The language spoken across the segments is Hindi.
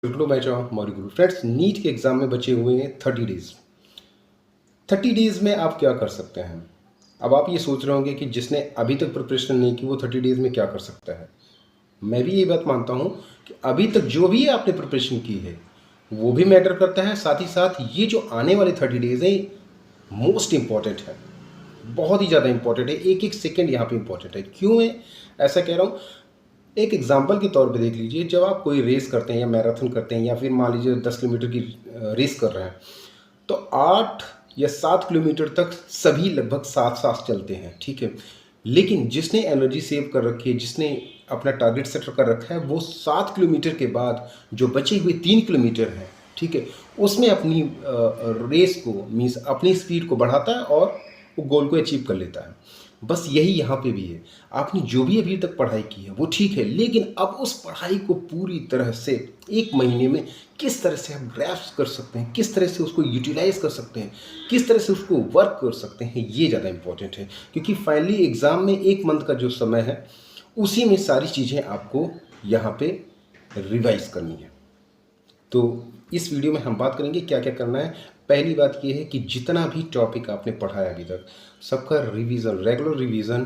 Welcome to my channel Maurya Guru. Friends, NEET के एग्जाम में बचे हुए हैं 30 डेज। 30 डेज में आप क्या कर सकते हैं? अब आप ये सोच रहे होंगे कि जिसने अभी तक प्रिपरेशन नहीं की वो 30 डेज में क्या कर सकता है। मैं भी ये बात मानता हूँ कि अभी तक जो भी आपने प्रिपरेशन की है वो भी मैटर करता है, साथ ही साथ ये जो आने वाले 30 डेज हैं मोस्ट इम्पॉर्टेंट है, बहुत ही ज़्यादा इंपॉर्टेंट है। एक एक सेकेंड यहाँ पे इंपॉर्टेंट है। क्यों मैं ऐसा कह रहा हूँ? एक एग्जाम्पल के तौर पे देख लीजिए, जब आप कोई रेस करते हैं या मैराथन करते हैं या फिर मान लीजिए 10 किलोमीटर की रेस कर रहे हैं, तो 8 या 7 किलोमीटर तक सभी लगभग साथ साथ चलते हैं, ठीक है। लेकिन जिसने एनर्जी सेव कर रखी है, जिसने अपना टारगेट सेट कर रखा है, वो 7 किलोमीटर के बाद जो बचे हुए 3 किलोमीटर हैं, ठीक है, उसमें अपनी रेस को मीन्स अपनी स्पीड को बढ़ाता है और वो गोल को अचीव कर लेता है। बस यही यहाँ पे भी है। आपने जो भी अभी तक पढ़ाई की है वो ठीक है, लेकिन अब उस पढ़ाई को पूरी तरह से एक महीने में किस तरह से आप ग्रैस्प कर सकते हैं, किस तरह से उसको यूटिलाइज कर सकते हैं, किस तरह से उसको वर्क कर सकते हैं, ये ज़्यादा इंपॉर्टेंट है। क्योंकि फाइनली एग्ज़ाम में 1 मंथ का जो समय है उसी में सारी चीज़ें आपको यहाँ पे रिवाइज करनी है। तो इस वीडियो में हम बात करेंगे क्या क्या करना है। पहली बात यह है कि जितना भी टॉपिक आपने पढ़ा है अभी तक, सबका revision, regular revision,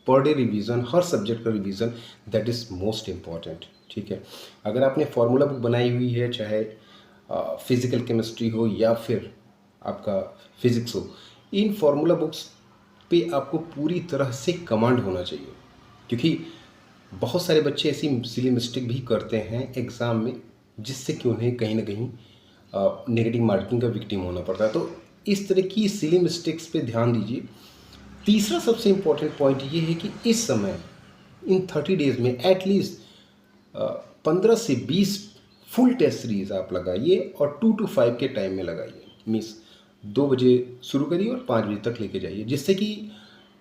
per day revision, हर सब्जेक्ट का revision, that is most important, ठीक है। अगर आपने फार्मूला बुक बनाई हुई है, चाहे फिज़िकल केमिस्ट्री हो या फिर आपका फिज़िक्स हो, इन फार्मूला बुक्स पे आपको पूरी तरह से कमांड होना चाहिए। क्योंकि बहुत सारे बच्चे ऐसी सिली मिस्टेक भी करते हैं एग्ज़ाम में, जिससे कि उन्हें कहीं ना कहीं नेगेटिव मार्किंग का विक्टिम होना पड़ता है। तो इस तरह की सिली मिस्टेक्स पे ध्यान दीजिए। तीसरा सबसे इम्पोर्टेंट पॉइंट ये है कि इस समय इन 30 डेज में एटलीस्ट 15 से 20 फुल टेस्ट सीरीज आप लगाइए और 2 to 5 के टाइम में लगाइए। मीन्स 2 बजे शुरू करिए और 5 बजे तक लेके जाइए, जिससे कि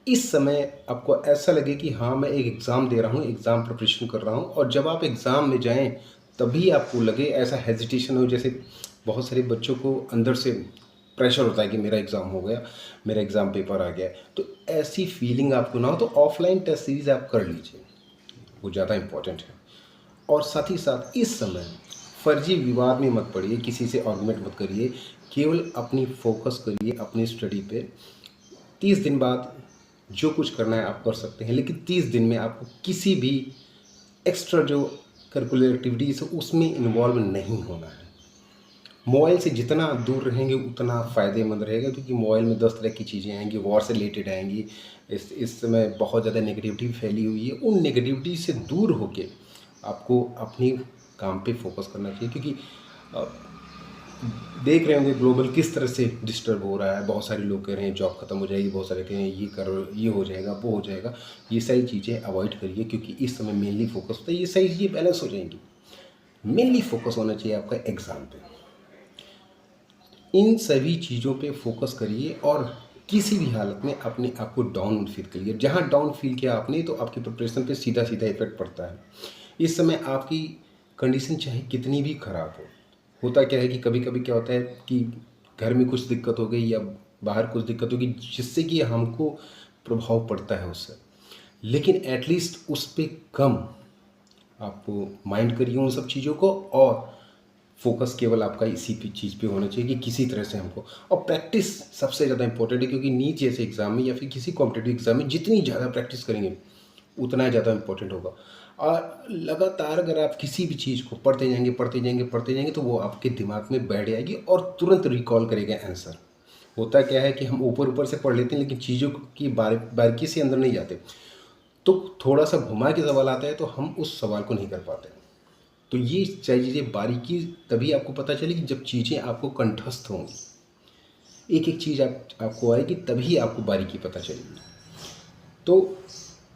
इस समय आपको ऐसा लगे कि हाँ, मैं एक एग्ज़ाम दे रहा हूँ, एग्ज़ाम प्रिपरेशन कर रहा हूँ। और जब आप एग्ज़ाम में जाएं तभी आपको लगे, ऐसा हेजिटेशन हो, जैसे बहुत सारे बच्चों को अंदर से प्रेशर होता है कि मेरा एग्ज़ाम हो गया, मेरा एग्ज़ाम पेपर आ गया है। तो ऐसी फीलिंग आपको ना हो तो ऑफलाइन टेस्ट सीरीज़ आप कर लीजिए, वो ज़्यादा इम्पोर्टेंट है। और साथ ही साथ इस समय फर्जी विवाद में मत पड़िए, किसी से आर्गूमेंट मत करिए, केवल अपनी फोकस करिए अपनी स्टडी पे। 30 दिन बाद जो कुछ करना है आप कर सकते हैं, लेकिन 30 दिन में आपको किसी भी एक्स्ट्रा जो करिकुलर एक्टिविटीज़ है उसमें इन्वॉल्व नहीं होना है। मोबाइल से जितना दूर रहेंगे उतना फ़ायदेमंद रहेगा, क्योंकि मोबाइल में 10 तरह की चीज़ें आएंगी, वॉर से रिलेटेड आएंगी। इस समय बहुत ज़्यादा नेगेटिविटी फैली हुई है। उन नेगेटिविटी से दूर होके आपको अपनी काम पे फोकस करना चाहिए। क्योंकि अ, देख रहे होंगे ग्लोबल किस तरह से डिस्टर्ब हो रहा है। बहुत सारे लोग कह रहे हैं जॉब खत्म हो जाएगी, बहुत सारे कह रहे हैं ये करो, ये हो जाएगा, वो हो जाएगा। ये सारी चीज़ें अवॉइड करिए, क्योंकि इस समय मेनली फोकस होता है, ये सारी चीज़ें बैलेंस हो जाएंगी। मेनली फोकस होना चाहिए आपका एग्ज़ाम पे। इन सभी चीज़ों पे फोकस करिए और किसी भी हालत में अपने आप को डाउन फील करिए। जहाँ डाउन फील किया आपने तो आपकी प्रिपरेशन पे सीधा सीधा इफेक्ट पड़ता है। इस समय आपकी कंडीशन चाहे कितनी भी ख़राब हो, होता क्या है कि कभी कभी क्या होता है कि घर में कुछ दिक्कत हो गई या बाहर कुछ दिक्कत होगी, जिससे कि हमको प्रभाव पड़ता है उससे। लेकिन एटलीस्ट उस पर कम आपको माइंड करिए उन सब चीज़ों को, और फोकस केवल आपका इसी चीज़ पे होना चाहिए कि किसी तरह से हमको। और प्रैक्टिस सबसे ज़्यादा इंपॉर्टेंट है, क्योंकि नीट जैसे एग्ज़ाम में या फिर किसी कॉम्पिटेटिव एग्ज़ाम में जितनी ज़्यादा प्रैक्टिस करेंगे उतना ज़्यादा इंपॉर्टेंट होगा। और लगातार अगर आप किसी भी चीज़ को पढ़ते जाएंगे पढ़ते जाएंगे पढ़ते जाएंगे तो वो आपके दिमाग में बैठ जाएगी और तुरंत रिकॉल करेगा आंसर। होता क्या है कि हम ऊपर ऊपर से पढ़ लेते हैं, लेकिन चीज़ों की बारीकी से अंदर नहीं जाते। तो थोड़ा सा घुमा के सवाल आता है तो हम उस सवाल को नहीं कर पाते। तो ये चीज़ें बारीकी तभी आपको पता चलेगी जब चीज़ें आपको कंठस्थ होंगी। एक एक चीज़ आपको आएगी तभी आपको बारीकी पता चलेगी। तो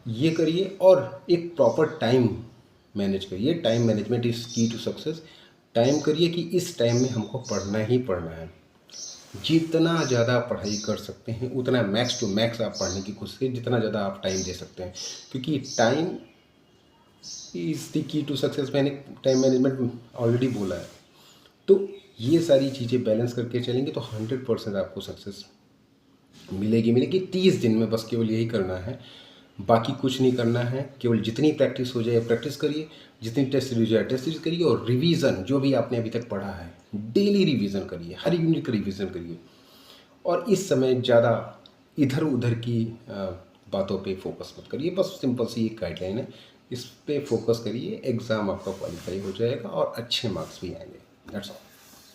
ये करिए और एक प्रॉपर टाइम मैनेज करिए। टाइम मैनेजमेंट इज़ की टू सक्सेस। टाइम करिए कि इस टाइम में हमको पढ़ना ही पढ़ना है। जितना ज़्यादा पढ़ाई कर सकते हैं उतना मैक्स टू मैक्स आप पढ़ने की कोशिश करिए, जितना ज़्यादा आप टाइम दे सकते हैं। क्योंकि time is the key to success. मैंने टाइम मैनेजमेंट ऑलरेडी बोला है। तो ये सारी चीज़ें बैलेंस करके चलेंगे तो 100% आपको सक्सेस मिलेगी मिलेगी 30 दिन में। बस केवल यही करना है। बाकी कुछ नहीं करना है, केवल जितनी प्रैक्टिस हो जाए प्रैक्टिस करिए, जितनी टेस्ट सीरीज हो जाए टेस्ट सीरीज करिए, और रिवीजन जो भी आपने अभी तक पढ़ा है डेली रिवीजन करिए, हर यूनिट का रिवीजन करिए। और इस समय ज़्यादा इधर उधर की बातों पे फोकस मत करिए, बस सिंपल सी एक गाइडलाइन है, इस पे फोकस करिए, एग्ज़ाम आपका क्वालिफाई हो जाएगा और अच्छे मार्क्स भी आएंगे। That's all.